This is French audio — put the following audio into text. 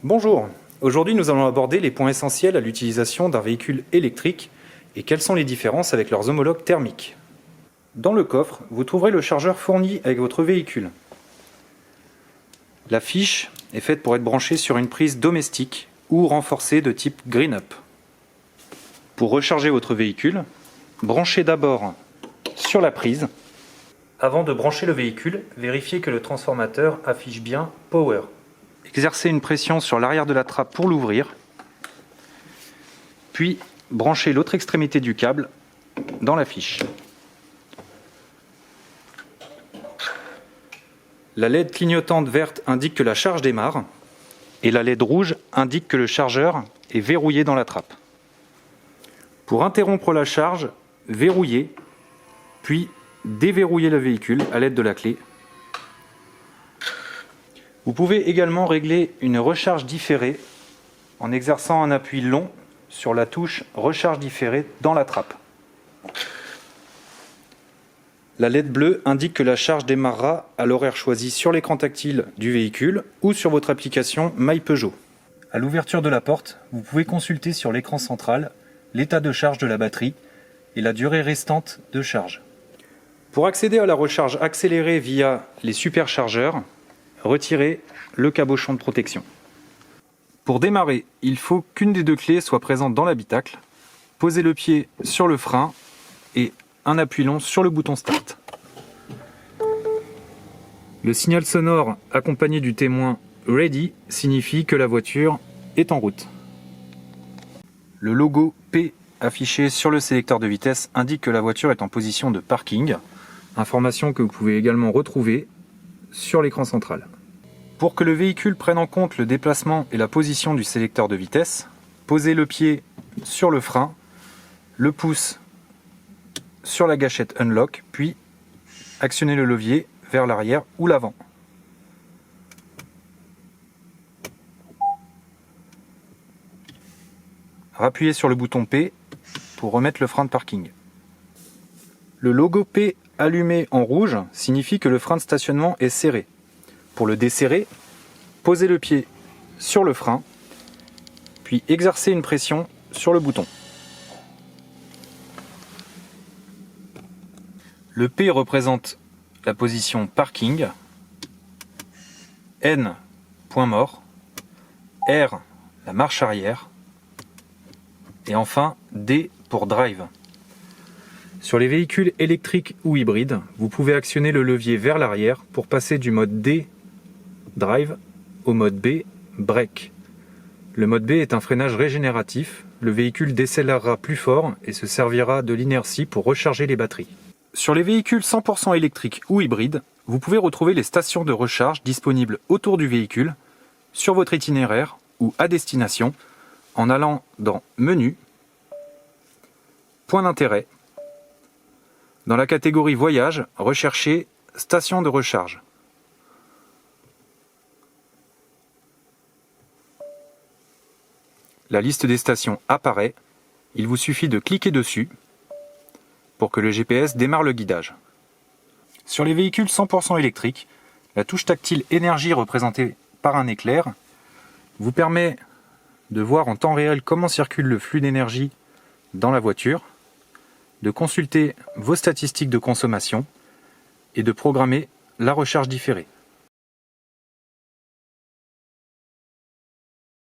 Bonjour, aujourd'hui nous allons aborder les points essentiels à l'utilisation d'un véhicule électrique et quelles sont les différences avec leurs homologues thermiques. Dans le coffre, vous trouverez le chargeur fourni avec votre véhicule. La fiche est faite pour être branchée sur une prise domestique ou renforcée de type Green-Up. Pour recharger votre véhicule, branchez d'abord sur la prise. Avant de brancher le véhicule, vérifiez que le transformateur affiche bien Power. Exercez une pression sur l'arrière de la trappe pour l'ouvrir, puis branchez l'autre extrémité du câble dans la fiche. La LED clignotante verte indique que la charge démarre et la LED rouge indique que le chargeur est verrouillé dans la trappe. Pour interrompre la charge, verrouillez, puis déverrouillez le véhicule à l'aide de la clé. Vous pouvez également régler une recharge différée en exerçant un appui long sur la touche recharge différée dans la trappe. La LED bleue indique que la charge démarrera à l'horaire choisi sur l'écran tactile du véhicule ou sur votre application MyPeugeot. À l'ouverture de la porte, vous pouvez consulter sur l'écran central l'état de charge de la batterie et la durée restante de charge. Pour accéder à la recharge accélérée via les superchargeurs, retirez le cabochon de protection. Pour démarrer, il faut qu'une des deux clés soit présente dans l'habitacle. Posez le pied sur le frein et un appui long sur le bouton Start. Le signal sonore accompagné du témoin Ready signifie que la voiture est en route. Le logo P affiché sur le sélecteur de vitesse indique que la voiture est en position de parking, information que vous pouvez également retrouver sur l'écran central. Pour que le véhicule prenne en compte le déplacement et la position du sélecteur de vitesse, posez le pied sur le frein, le pouce sur la gâchette Unlock, puis actionnez le levier vers l'arrière ou l'avant. Rappuyez sur le bouton P pour remettre le frein de parking. Le logo P allumé en rouge signifie que le frein de stationnement est serré. Pour le desserrer, posez le pied sur le frein, puis exercez une pression sur le bouton. Le P représente la position parking, N, point mort, R, la marche arrière, et enfin D pour drive. Sur les véhicules électriques ou hybrides, vous pouvez actionner le levier vers l'arrière pour passer du mode D, drive, au mode B, break. Le mode B est un freinage régénératif, le véhicule décélérera plus fort et se servira de l'inertie pour recharger les batteries. Sur les véhicules 100% électriques ou hybrides, vous pouvez retrouver les stations de recharge disponibles autour du véhicule, sur votre itinéraire ou à destination, en allant dans Menu, Points d'intérêt. Dans la catégorie Voyage, recherchez Station de recharge. La liste des stations apparaît, il vous suffit de cliquer dessus pour que le GPS démarre le guidage. Sur les véhicules 100% électriques, la touche tactile énergie représentée par un éclair vous permet de voir en temps réel comment circule le flux d'énergie dans la voiture, de consulter vos statistiques de consommation et de programmer la recharge différée.